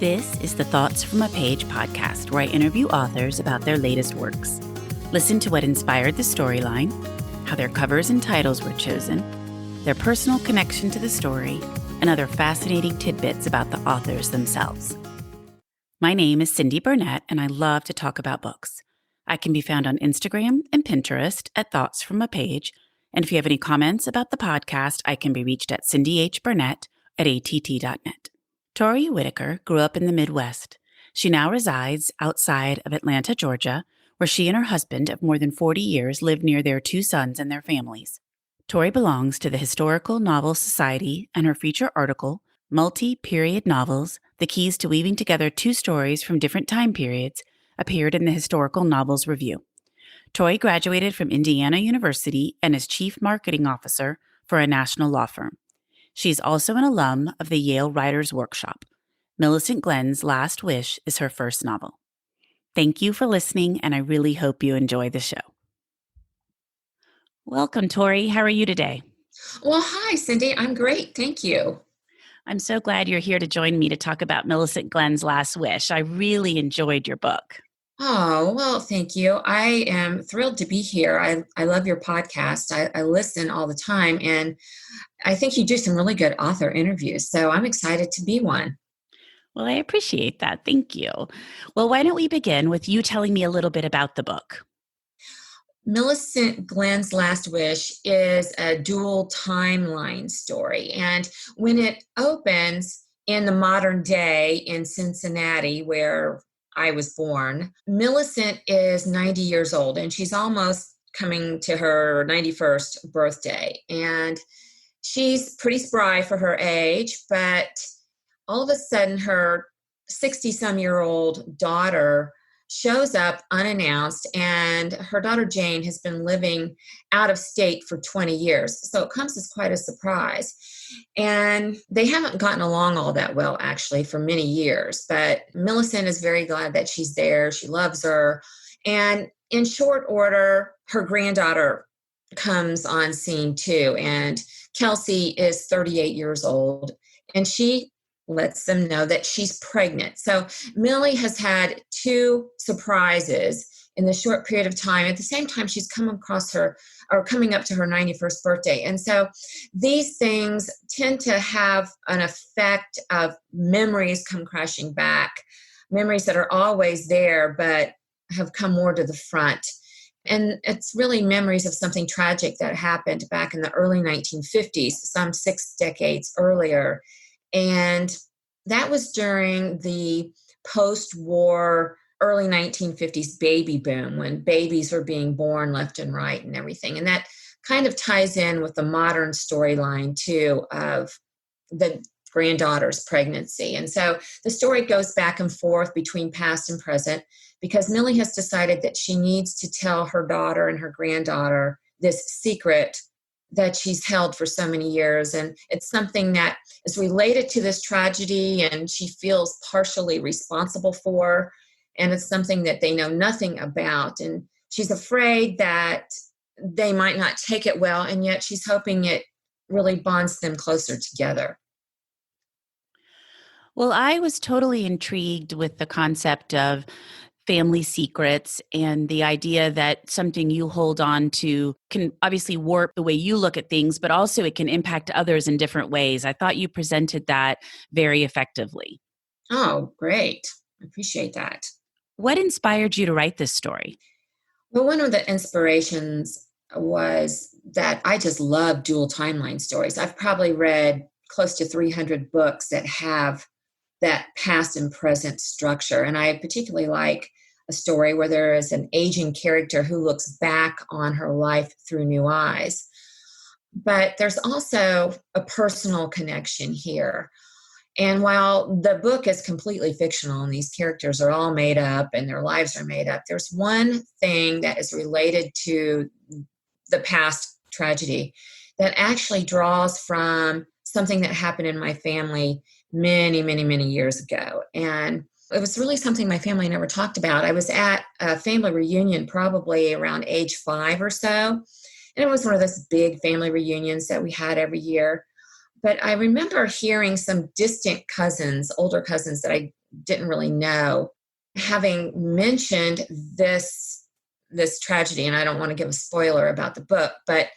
This is the Thoughts from a Page podcast, where I interview authors about their latest works. Listen to what inspired the storyline, how their covers and titles were chosen, their personal connection to the story, and other fascinating tidbits about the authors themselves. My name is Cindy Burnett, and I love to talk about books. I can be found on Instagram and Pinterest at Thoughts from a Page, and if you have any comments about the podcast, I can be reached at cindyhburnett@att.net. Tori Whitaker grew up in the Midwest. She now resides outside of Atlanta, Georgia, where she and her husband of more than 40 years live near their two sons and their families. Tori belongs to the Historical Novel Society, and her feature article, Multi-Period Novels, The Keys to Weaving Together Two Stories from Different Time Periods, appeared in the Historical Novels Review. Tori graduated from Indiana University and is Chief Marketing Officer for a national law firm. She's also an alum of the Yale Writers' Workshop. Millicent Glenn's Last Wish is her first novel. Thank you for listening, and I really hope you enjoy the show. Welcome, Tori. How are you today? Well, hi, Cindy. I'm great. Thank you. I'm so glad you're here to join me to talk about Millicent Glenn's Last Wish. I really enjoyed your book. Oh, well, thank you. I am thrilled to be here. I love your podcast. I listen all the time, and I think you do some really good author interviews, so I'm excited to be one. Well, I appreciate that. Thank you. Well, why don't we begin with you telling me a little bit about the book? Millicent Glenn's Last Wish is a dual timeline story, and when it opens in the modern day in Cincinnati, where I was born, Millicent is 90 years old, and she's almost coming to her 91st birthday. And she's pretty spry for her age, but all of a sudden her 60-some-year-old daughter shows up unannounced, and her daughter Jane has been living out of state for 20 years. So it comes as quite a surprise. And they haven't gotten along all that well, actually, for many years. But Millicent is very glad that she's there. She loves her. And in short order, her granddaughter comes on scene too. And Kelsey is 38 years old, and she lets them know that she's pregnant. So Millie has had two surprises in the short period of time. At the same time, she's coming up to her 91st birthday. And so these things tend to have an effect of memories come crashing back, memories that are always there, but have come more to the front. And it's really memories of something tragic that happened back in the early 1950s, some 6 decades earlier. And that was during the post-war early 1950s baby boom, when babies were being born left and right and everything. And that kind of ties in with the modern storyline, too, of the granddaughter's pregnancy. And so the story goes back and forth between past and present, because Millie has decided that she needs to tell her daughter and her granddaughter this secret that she's held for so many years. And it's something that is related to this tragedy, and she feels partially responsible for. And it's something that they know nothing about. And she's afraid that they might not take it well, and yet she's hoping it really bonds them closer together. Well, I was totally intrigued with the concept of family secrets and the idea that something you hold on to can obviously warp the way you look at things, but also it can impact others in different ways. I thought you presented that very effectively. Oh, great. I appreciate that. What inspired you to write this story? Well, one of the inspirations was that I just love dual timeline stories. I've probably read close to 300 books that have that past and present structure. And I particularly like a story where there is an aging character who looks back on her life through new eyes. But there's also a personal connection here. And while the book is completely fictional and these characters are all made up and their lives are made up, there's one thing that is related to the past tragedy that actually draws from something that happened in my family many, many, many years ago. And it was really something my family never talked about. I was at a family reunion probably around age 5 or so. And it was one of those big family reunions that we had every year. But I remember hearing some distant cousins, older cousins that I didn't really know. Having mentioned this tragedy, and I don't want to give a spoiler about the book, but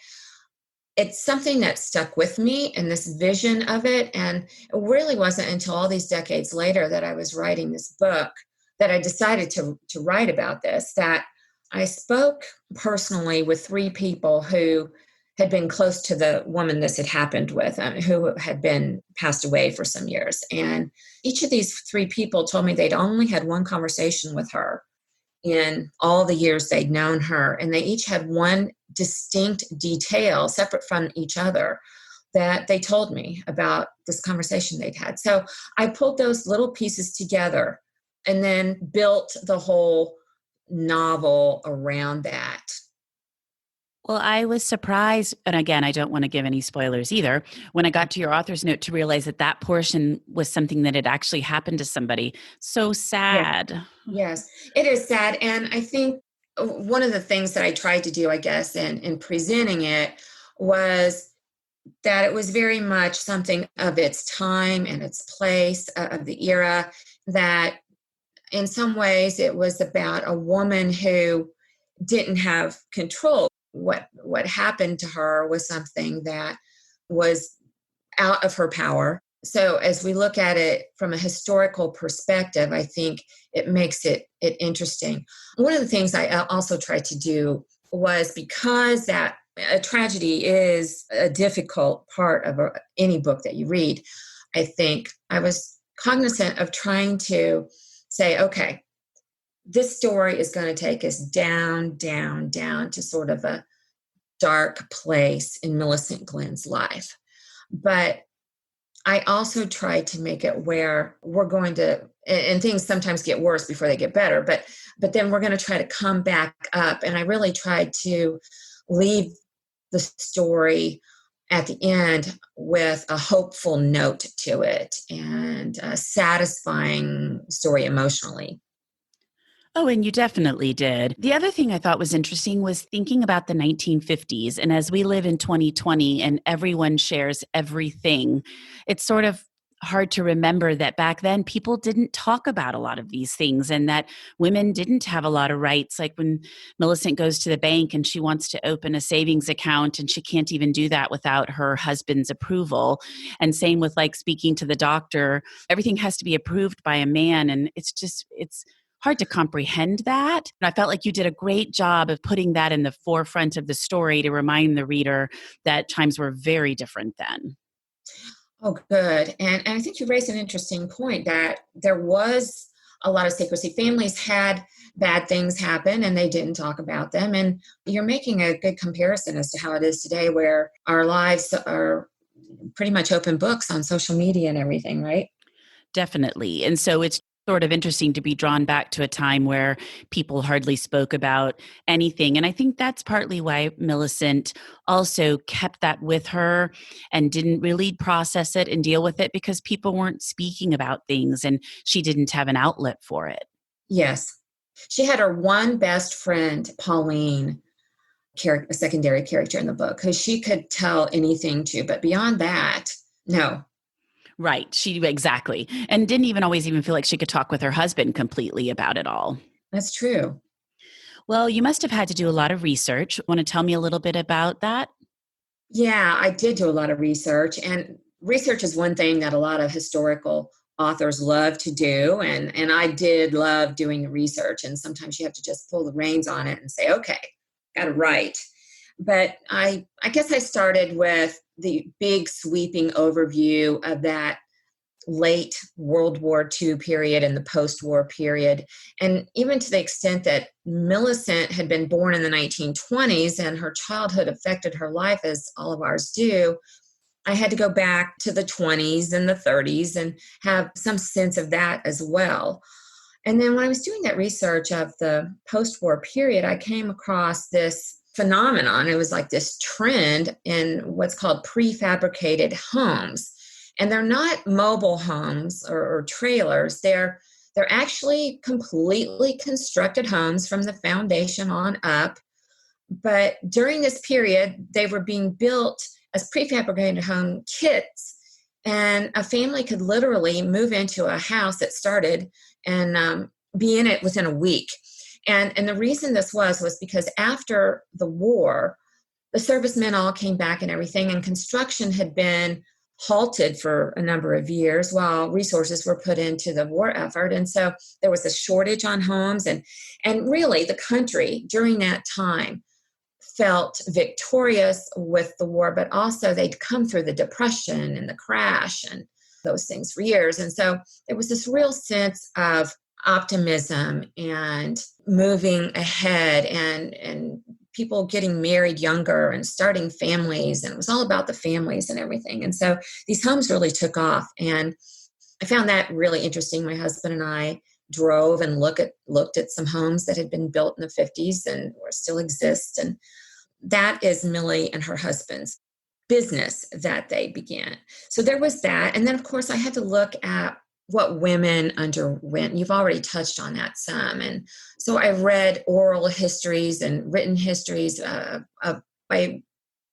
it's something that stuck with me and this vision of it. And it really wasn't until all these decades later that I was writing this book that I decided to write about this, that I spoke personally with three people who had been close to the woman this had happened with, who had been passed away for some years. And each of these three people told me they'd only had one conversation with her in all the years they'd known her. And they each had one distinct detail separate from each other that they told me about this conversation they'd had. So I pulled those little pieces together and then built the whole novel around that. Well, I was surprised, and again, I don't want to give any spoilers either, when I got to your author's note to realize that that portion was something that had actually happened to somebody. So sad. Yes, it is sad. And I think one of the things that I tried to do, I guess, in presenting it was that it was very much something of its time and its place, of the era, that in some ways it was about a woman who didn't have control. What happened to her was something that was out of her power. So as we look at it from a historical perspective, I think it makes it interesting. One of the things I also tried to do was, because that a tragedy is a difficult part of any book that you read, I think I was cognizant of trying to say, okay, this story is going to take us down, down, down to sort of a dark place in Millicent Glenn's life. But I also tried to make it where we're going to, and things sometimes get worse before they get better, but then we're going to try to come back up. And I really tried to leave the story at the end with a hopeful note to it and a satisfying story emotionally. Oh, and you definitely did. The other thing I thought was interesting was thinking about the 1950s. And as we live in 2020 and everyone shares everything, it's sort of hard to remember that back then people didn't talk about a lot of these things and that women didn't have a lot of rights. Like when Millicent goes to the bank and she wants to open a savings account and she can't even do that without her husband's approval. And same with like speaking to the doctor, everything has to be approved by a man. And it's hard to comprehend that. And I felt like you did a great job of putting that in the forefront of the story to remind the reader that times were very different then. Oh, good. And I think you raised an interesting point that there was a lot of secrecy. Families had bad things happen and they didn't talk about them. And you're making a good comparison as to how it is today, where our lives are pretty much open books on social media and everything, right? Definitely. And so it's sort of interesting to be drawn back to a time where people hardly spoke about anything. And I think that's partly why Millicent also kept that with her and didn't really process it and deal with it, because people weren't speaking about things and she didn't have an outlet for it. Yes. She had her one best friend, Pauline, a secondary character in the book, who she could tell anything to. But beyond that, no. Right. Exactly. And didn't even always even feel like she could talk with her husband completely about it all. That's true. Well, you must have had to do a lot of research. Want to tell me a little bit about that? Yeah, I did do a lot of research, and research is one thing that a lot of historical authors love to do. And I did love doing the research. And sometimes you have to just pull the reins on it and say, okay, got to write. But I guess I started with the big sweeping overview of that late World War II period and the post-war period. And even to the extent that Millicent had been born in the 1920s and her childhood affected her life as all of ours do, I had to go back to the 20s and the 30s and have some sense of that as well. And then when I was doing that research of the post-war period, I came across this phenomenon. It was like this trend in what's called prefabricated homes. And they're not mobile homes or trailers. They're actually completely constructed homes from the foundation on up. But during this period, they were being built as prefabricated home kits And a family could literally move into a house that started and be in it within a week. And the reason this was because after the war, the servicemen all came back and everything, and construction had been halted for a number of years while resources were put into the war effort. And so there was a shortage on homes, and really the country during that time felt victorious with the war, but also they'd come through the Depression and the crash and those things for years. And so there was this real sense of optimism and moving ahead, and people getting married younger and starting families. And it was all about the families and everything. And so these homes really took off. And I found that really interesting. My husband and I drove and looked at some homes that had been built in the 50s and or still exist. And that is Millie and her husband's business that they began. So there was that. And then, of course, I had to look at what women underwent. You've already touched on that some. And so I read oral histories and written histories by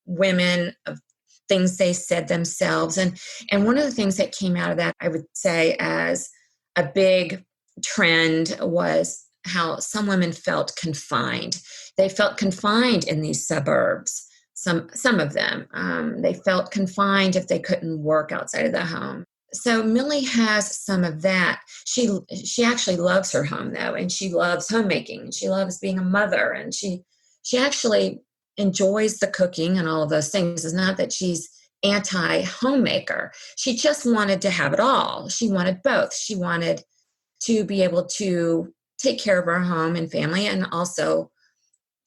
women of things they said themselves. And one of the things that came out of that, I would say as a big trend, was how some women felt confined. They felt confined in these suburbs. Some of them, they felt confined if they couldn't work outside of the home. So Millie has some of that. She actually loves her home though, and she loves homemaking. She loves being a mother, and she actually enjoys the cooking and all of those things. It's not that she's anti-homemaker. She just wanted to have it all. She wanted both. She wanted to be able to take care of her home and family and also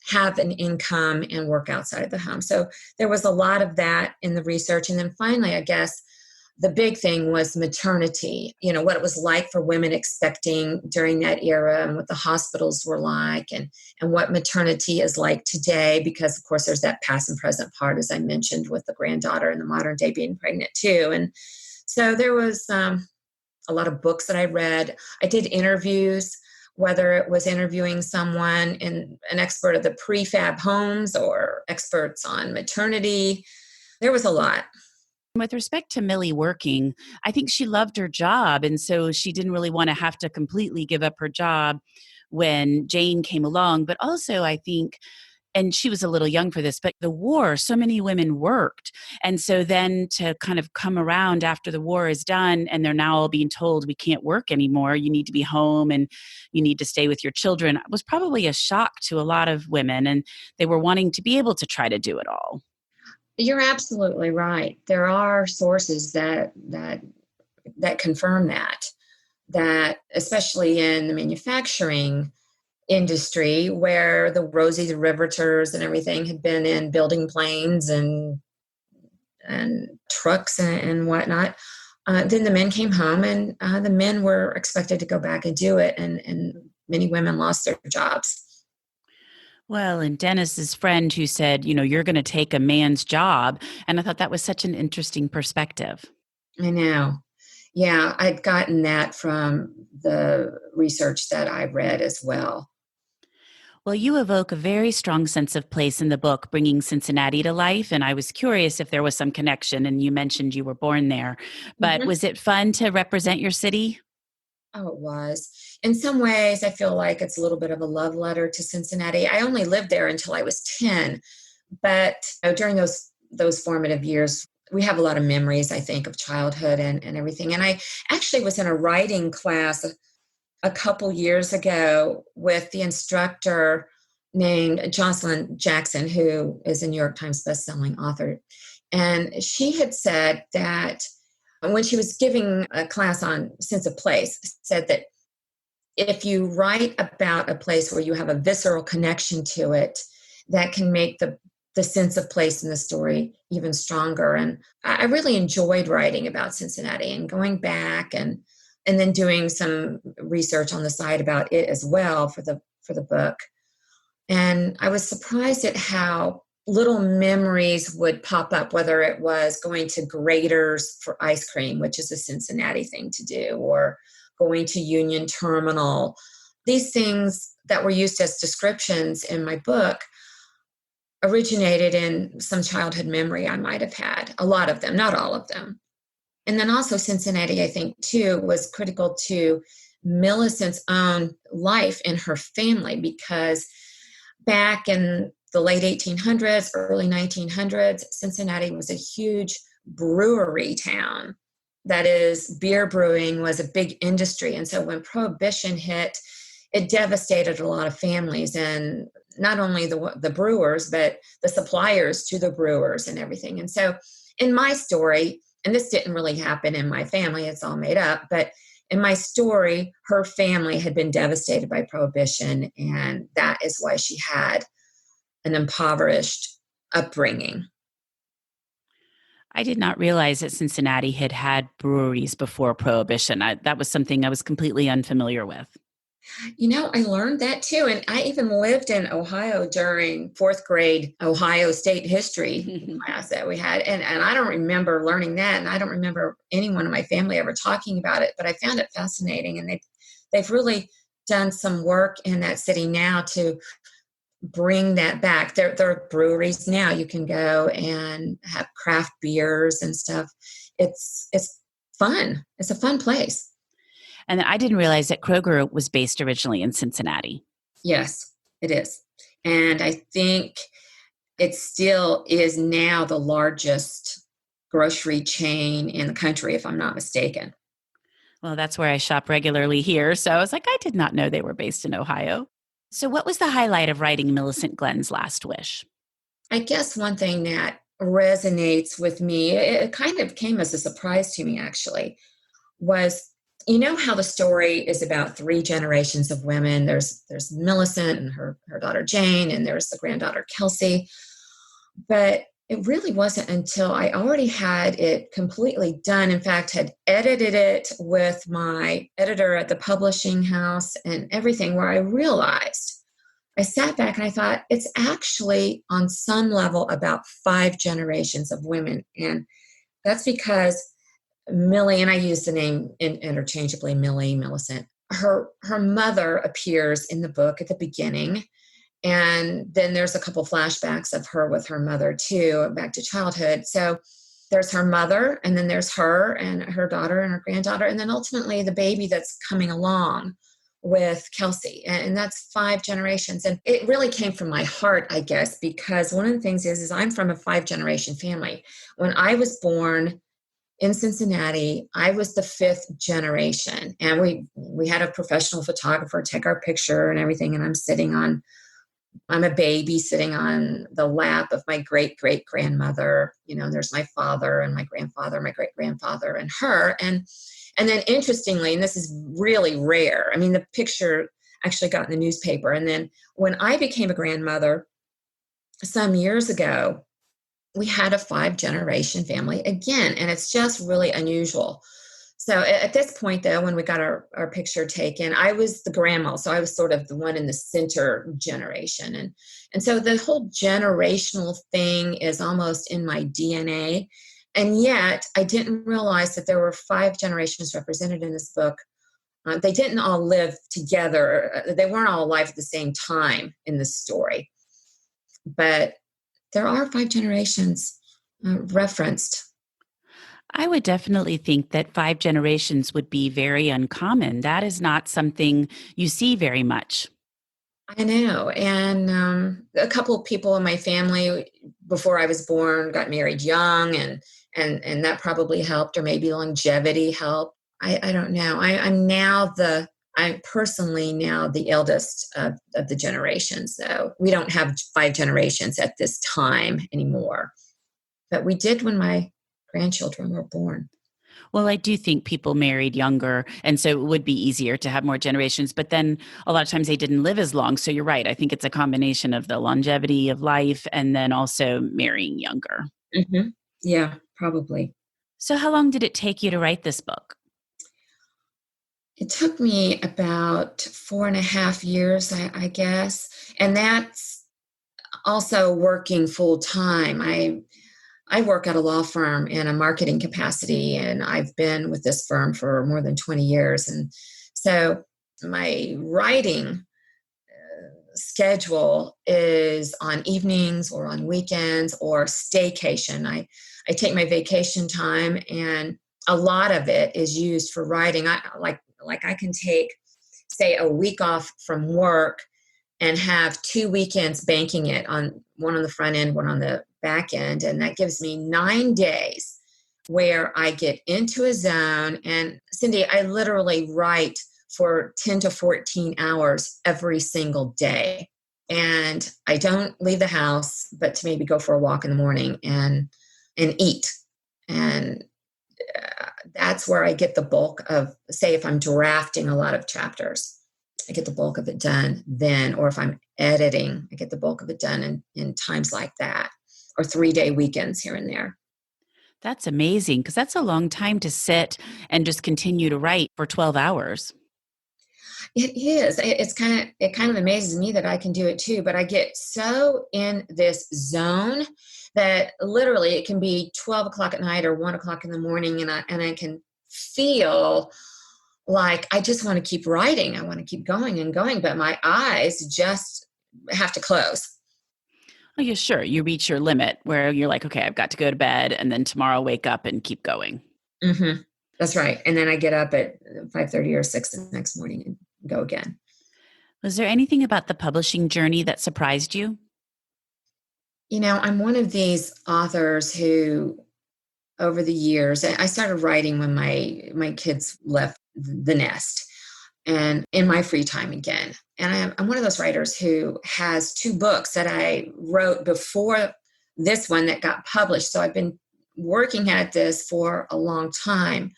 have an income and work outside of the home. So there was a lot of that in the research. And then finally, I guess, the big thing was maternity, what it was like for women expecting during that era and what the hospitals were like and what maternity is like today, because of course there's that past and present part, as I mentioned, with the granddaughter and the modern day being pregnant too. And so there was a lot of books that I read. I did interviews, whether it was interviewing someone an expert of the prefab homes or experts on maternity. There was a lot. With respect to Millie working, I think she loved her job. And so she didn't really want to have to completely give up her job when Jane came along. But also, I think, and she was a little young for this, but the war, so many women worked. And so then to kind of come around after the war is done and they're now all being told we can't work anymore, you need to be home and you need to stay with your children, was probably a shock to a lot of women. And they were wanting to be able to try to do it all. You're absolutely right. There are sources that confirm that especially in the manufacturing industry, where the Rosie the Riveters and everything had been in building planes and trucks and whatnot, then the men came home and the men were expected to go back and do it, and many women lost their jobs. Well, and Dennis's friend who said, you're going to take a man's job. And I thought that was such an interesting perspective. I know. Yeah, I'd gotten that from the research that I read as well. Well, you evoke a very strong sense of place in the book, bringing Cincinnati to life. And I was curious if there was some connection. And you mentioned you were born there. But Mhm. was it fun to represent your city? Oh, it was. In some ways, I feel like it's a little bit of a love letter to Cincinnati. I only lived there until I was 10, but during those formative years, we have a lot of memories, I think, of childhood and everything. And I actually was in a writing class a couple years ago with the instructor named Jocelyn Jackson, who is a New York Times bestselling author. And she had said that when she was giving a class on sense of place, said that if you write about a place where you have a visceral connection to it, that can make the sense of place in the story even stronger. And I really enjoyed writing about Cincinnati and going back and then doing some research on the side about it as well for the book. And I was surprised at how little memories would pop up, whether it was going to Grater's for ice cream, which is a Cincinnati thing to do, or going to Union Terminal. These things that were used as descriptions in my book originated in some childhood memory I might have had. A lot of them, not all of them. And then also Cincinnati, I think, too, was critical to Millicent's own life in her family, because back in the late 1800s, early 1900s, Cincinnati was a huge brewery town. That is, beer brewing was a big industry. And so when Prohibition hit, it devastated a lot of families, and not only the brewers, but the suppliers to the brewers and everything. And so in my story, and this didn't really happen in my family, it's all made up, but in my story, her family had been devastated by Prohibition, and that is why she had an impoverished upbringing. I did not realize that Cincinnati had had breweries before Prohibition. That was something I was completely unfamiliar with. I learned that too. And I even lived in Ohio during fourth grade Ohio state history class that we had. And I don't remember learning that. And I don't remember anyone in my family ever talking about it, but I found it fascinating. And they've really done some work in that city now to bring that back. There are breweries now. You can go and have craft beers and stuff. It's fun. It's a fun place. And then I didn't realize that Kroger was based originally in Cincinnati. Yes, it is. And I think it still is now the largest grocery chain in the country, if I'm not mistaken. Well, that's where I shop regularly here. So I was like, I did not know they were based in Ohio. So what was the highlight of writing Millicent Glenn's Last Wish? I guess one thing that resonates with me, it kind of came as a surprise to me actually, was how the story is about three generations of women. There's Millicent and her daughter Jane, and there's the granddaughter Kelsey. But it really wasn't until I already had it completely done, in fact, had edited it with my editor at the publishing house and everything, where I realized, I sat back and I thought, it's actually on some level about five generations of women. And that's because Millie, and I use the name interchangeably, Millicent. Her mother appears in the book at the beginning, and then there's a couple flashbacks of her with her mother too, back to childhood. So there's her mother, and then there's her and her daughter and her granddaughter, and then ultimately the baby that's coming along with Kelsey. And that's five generations. And it really came from my heart, I guess, because one of the things is I'm from a 5-generation family. When I was born in Cincinnati, I was the 5th generation, and we had a professional photographer take our picture and everything. And I'm a baby sitting on the lap of my great great grandmother. There's my father and my grandfather, my great grandfather, and her. And then interestingly, and this is really rare, I mean, the picture actually got in the newspaper. And then when I became a grandmother some years ago, we had a 5-generation family again, and it's just really unusual. So at this point, though, when we got our picture taken, I was the grandma, so I was sort of the one in the center generation. And so the whole generational thing is almost in my DNA. And yet I didn't realize that there were 5 generations represented in this book. They didn't all live together. They weren't all alive at the same time in this story. But there are 5 generations referenced. I would definitely think that 5 generations would be very uncommon. That is not something you see very much. I know. And a couple of people in my family before I was born got married young, and that probably helped, or maybe longevity helped. I don't know. I'm personally now the eldest of the generations, though. We don't have 5 generations at this time anymore. But we did when my grandchildren were born. Well, I do think people married younger, and so it would be easier to have more generations. But then a lot of times they didn't live as long. So you're right. I think it's a combination of the longevity of life and then also marrying younger. Mm-hmm. Yeah, probably. So how long did it take you to write this book? It took me about 4.5 years, I guess. And that's also working full time. I work at a law firm in a marketing capacity, and I've been with this firm for more than 20 years. And so my writing schedule is on evenings or on weekends or staycation. I take my vacation time, and a lot of it is used for writing. I can take, say, a week off from work and have 2 weekends banking it, on one on the front end, one on the back end. And that gives me 9 days where I get into a zone. And Cindy, I literally write for 10 to 14 hours every single day. And I don't leave the house, but to maybe go for a walk in the morning and eat. And that's where I get the bulk of, say, if I'm drafting a lot of chapters, I get the bulk of it done then. Or if I'm editing, I get the bulk of it done in times like that, or 3-day weekends here and there. That's amazing, because that's a long time to sit and just continue to write for 12 hours. It is. It kind of amazes me that I can do it too, but I get so in this zone that literally it can be 12 o'clock at night or 1 o'clock in the morning, and I can feel like I just want to keep writing. I want to keep going and going, but my eyes just have to close. Oh, yeah, sure. You reach your limit where you're like, okay, I've got to go to bed, and then tomorrow wake up and keep going. Mm-hmm. That's right. And then I get up at 5:30 or 6 the next morning and go again. Was there anything about the publishing journey that surprised you? I'm one of these authors who, over the years, I started writing when my kids left the nest, and in my free time again. And I'm one of those writers who has 2 books that I wrote before this one that got published. So I've been working at this for a long time.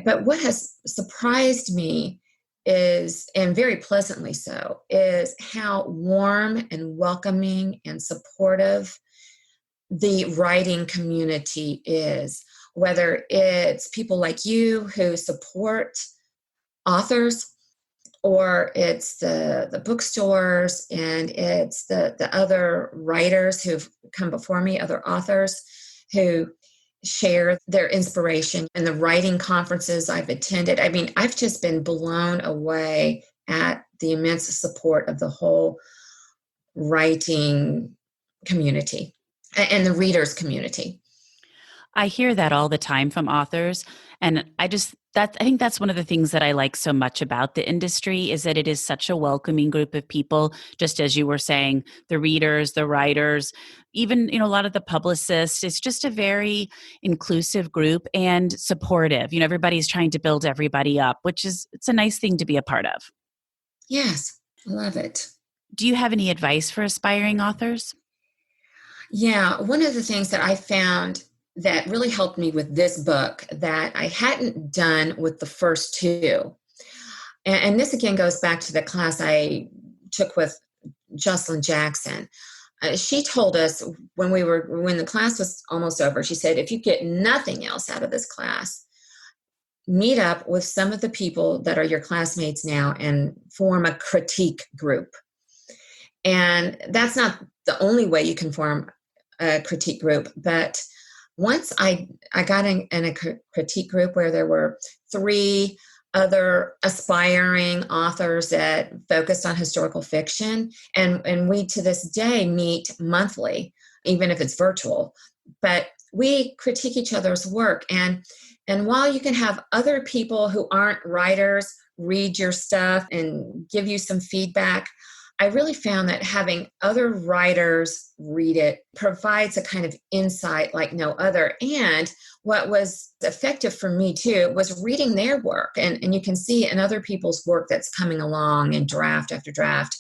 But what has surprised me is, and very pleasantly so, is how warm and welcoming and supportive the writing community is. Whether it's people like you who support authors, or it's the bookstores, and it's the other writers who've come before me, other authors who share their inspiration, and the writing conferences I've attended. I mean, I've just been blown away at the immense support of the whole writing community and the readers community. I hear that all the time from authors. And I think that's one of the things that I like so much about the industry, is that it is such a welcoming group of people. Just as you were saying, the readers, the writers, even, a lot of the publicists. It's just a very inclusive group and supportive. Everybody's trying to build everybody up, it's a nice thing to be a part of. Yes, I love it. Do you have any advice for aspiring authors? Yeah, one of the things that I found that really helped me with this book that I hadn't done with the first 2. And this again goes back to the class I took with Jocelyn Jackson. She told us when the class was almost over, she said, if you get nothing else out of this class, meet up with some of the people that are your classmates now and form a critique group. And that's not the only way you can form a critique group, but once I got in a critique group where there were 3 other aspiring authors that focused on historical fiction, and we to this day meet monthly, even if it's virtual, but we critique each other's work. And while you can have other people who aren't writers read your stuff and give you some feedback, I really found that having other writers read it provides a kind of insight like no other. And what was effective for me too was reading their work. And you can see in other people's work that's coming along in draft after draft,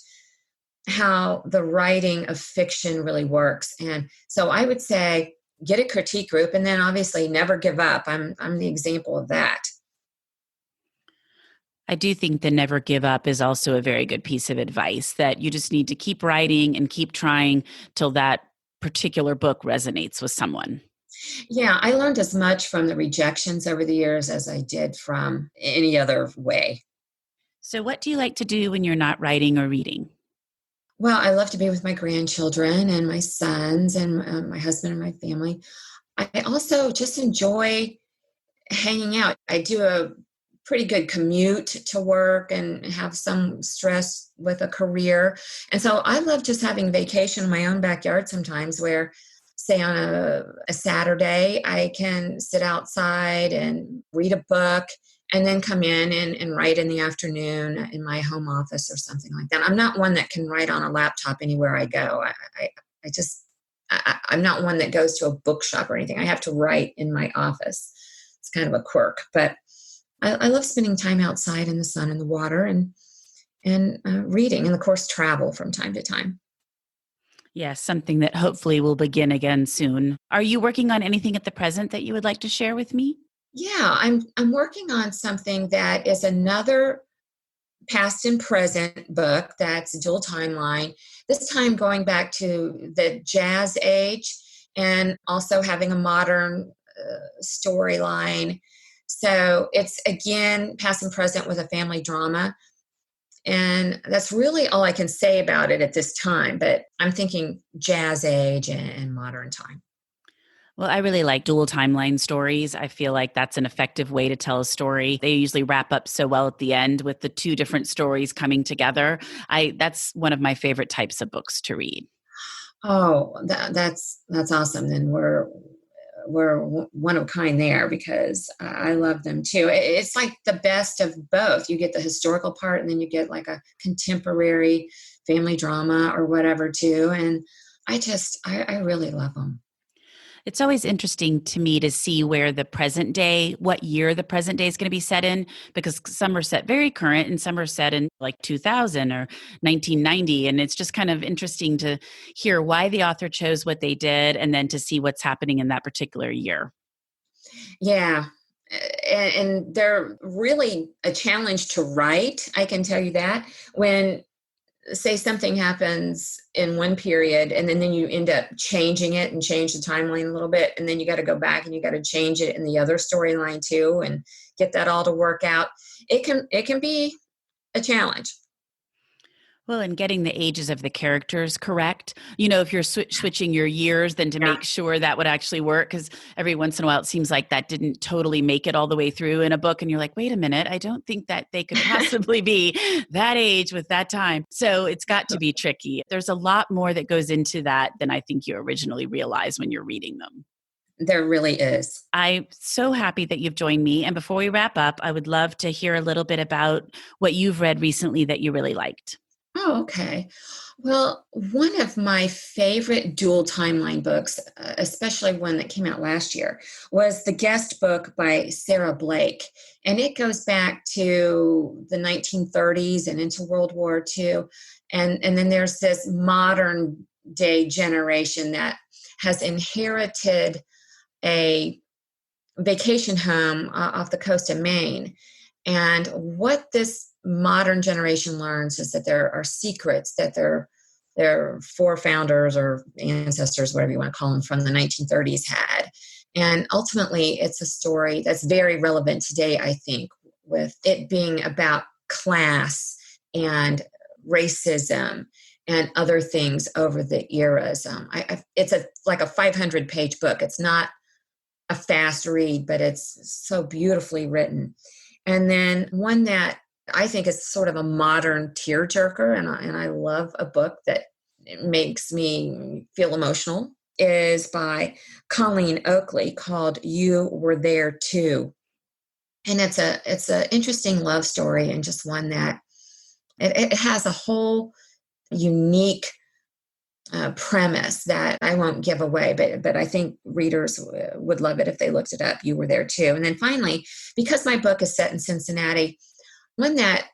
how the writing of fiction really works. And so I would say, get a critique group, and then obviously never give up. I'm the example of that. I do think the never give up is also a very good piece of advice, that you just need to keep writing and keep trying till that particular book resonates with someone. Yeah, I learned as much from the rejections over the years as I did from any other way. So what do you like to do when you're not writing or reading? Well, I love to be with my grandchildren and my sons and my husband and my family. I also just enjoy hanging out. I do a pretty good commute to work and have some stress with a career. And so I love just having vacation in my own backyard sometimes, where say on a Saturday, I can sit outside and read a book and then come in and write in the afternoon in my home office or something like that. I'm not one that can write on a laptop anywhere I go. I'm not one that goes to a bookshop or anything. I have to write in my office. It's kind of a quirk, but I love spending time outside in the sun and the water and reading, and of course travel from time to time. Yes, something that hopefully will begin again soon. Are you working on anything at the present that you would like to share with me? Yeah, I'm working on something that is another past and present book that's dual timeline, this time going back to the jazz age and also having a modern storyline. So it's again past and present with a family drama. And that's really all I can say about it at this time. But I'm thinking jazz age and modern time. Well, I really like dual timeline stories. I feel like that's an effective way to tell a story. They usually wrap up so well at the end with the two different stories coming together. That's one of my favorite types of books to read. Oh, that's awesome. Then we're one of a kind there because I love them too. It's like the best of both. You get the historical part, and then you get like a contemporary family drama or whatever too. And I really love them. It's always interesting to me to see where the present day, what year the present day is going to be set in, because some are set very current and some are set in like 2000 or 1990. And it's just kind of interesting to hear why the author chose what they did and then to see what's happening in that particular year. Yeah. And they're really a challenge to write. I can tell you that when say something happens in one period and then you end up changing it and change the timeline a little bit, and then you got to go back and you got to change it in the other storyline too and get that all to work out. It can be a challenge. Well, and getting the ages of the characters correct. You know, if you're switching your years, then to Yeah. make sure that would actually work. Because every once in a while, it seems like that didn't totally make it all the way through in a book. And you're like, wait a minute, I don't think that they could possibly be that age with that time. So it's got to be tricky. There's a lot more that goes into that than I think you originally realized when you're reading them. There really is. I'm so happy that you've joined me. And before we wrap up, I would love to hear a little bit about what you've read recently that you really liked. Oh, okay. Well, one of my favorite dual timeline books, especially one that came out last year, was the guest book by Sarah Blake. And it goes back to the 1930s and into World War II. And then there's this modern day generation that has inherited a vacation home off the coast of Maine. And what this modern generation learns is that there are secrets that their forefounders or ancestors, whatever you want to call them, from the 1930s had. And ultimately, it's a story that's very relevant today, I think, with it being about class and racism and other things over the eras. It's like a 500-page book. It's not a fast read, but it's so beautifully written. And then one that I think is sort of a modern tearjerker, and I love a book that makes me feel emotional, is by Colleen Oakley called "You Were There Too," and it's a interesting love story and just one that it has a whole unique premise that I won't give away, but I think readers would love it if they looked it up. You Were There Too. And then finally, because my book is set in Cincinnati, one that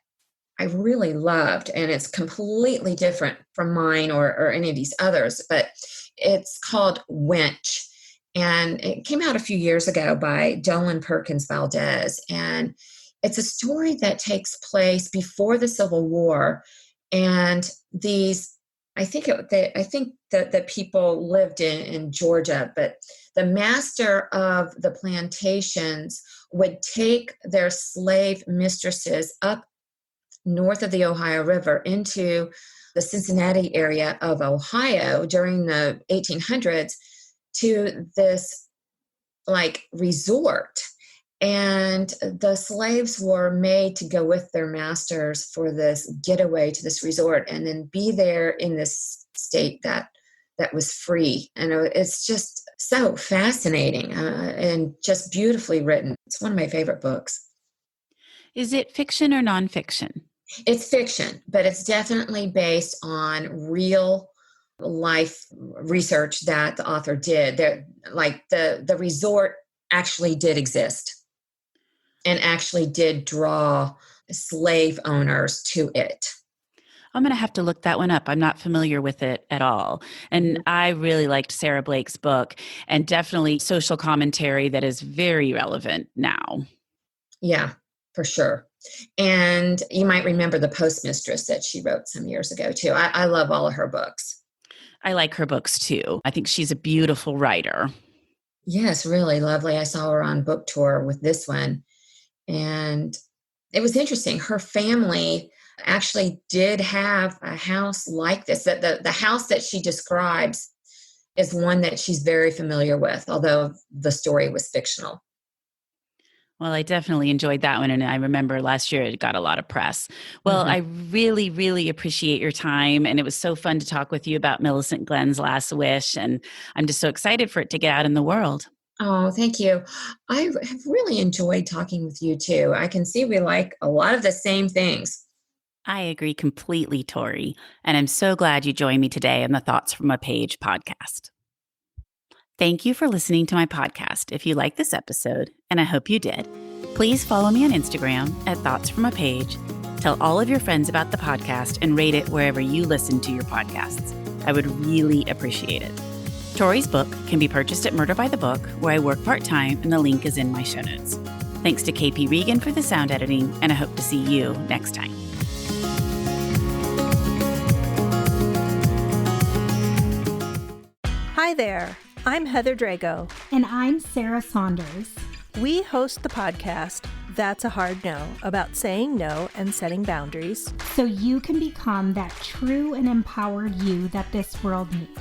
I really loved, and it's completely different from mine or any of these others, but it's called Wench. And it came out a few years ago by Dolen Perkins-Valdez. And it's a story that takes place before the Civil War. And these I think that the people lived in Georgia, but the master of the plantations would take their slave mistresses up north of the Ohio River into the Cincinnati area of Ohio during the 1800s to this like resort. And the slaves were made to go with their masters for this getaway to this resort and then be there in this state that that was free. And it's just so fascinating and just beautifully written. It's one of my favorite books. Is it fiction or nonfiction? It's fiction, but it's definitely based on real life research that the author did. Like the resort actually did exist and actually did draw slave owners to it. I'm going to have to look that one up. I'm not familiar with it at all. And I really liked Sarah Blake's book, and definitely social commentary that is very relevant now. Yeah, for sure. And you might remember The Postmistress that she wrote some years ago too. I love all of her books. I like her books too. I think she's a beautiful writer. Yes, really lovely. I saw her on Book Tour with this one. And it was interesting. Her family actually did have a house like this. That the house that she describes is one that she's very familiar with, although the story was fictional. Well, I definitely enjoyed that one. And I remember last year it got a lot of press. Well, I really, really appreciate your time. And it was so fun to talk with you about Millicent Glenn's Last Wish. And I'm just so excited for it to get out in the world. Oh, thank you. I have really enjoyed talking with you too. I can see we like a lot of the same things. I agree completely, Tori. And I'm so glad you joined me today on the Thoughts from a Page podcast. Thank you for listening to my podcast. If you like this episode, and I hope you did, please follow me on Instagram at Thoughts from a Page. Tell all of your friends about the podcast and rate it wherever you listen to your podcasts. I would really appreciate it. Tori's book can be purchased at Murder by the Book, where I work part-time, and the link is in my show notes. Thanks to KP Regan for the sound editing, and I hope to see you next time. Hi there, I'm Heather Drago. And I'm Sarah Saunders. We host the podcast, That's a Hard No, about saying no and setting boundaries. So you can become that true and empowered you that this world needs.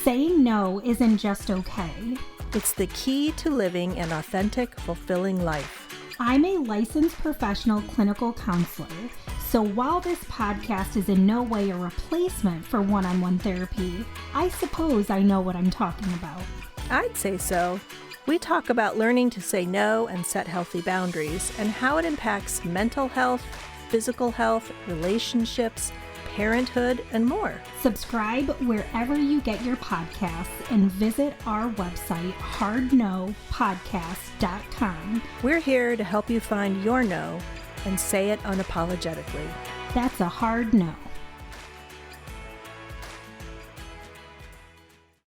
Saying no isn't just okay. It's the key to living an authentic, fulfilling life. I'm a licensed professional clinical counselor, so while this podcast is in no way a replacement for one-on-one therapy, I suppose I know what I'm talking about. I'd say so. We talk about learning to say no and set healthy boundaries and how it impacts mental health, physical health, relationships, parenthood, and more. Subscribe wherever you get your podcasts and visit our website, hardnopodcast.com. We're here to help you find your no and say it unapologetically. That's a hard no.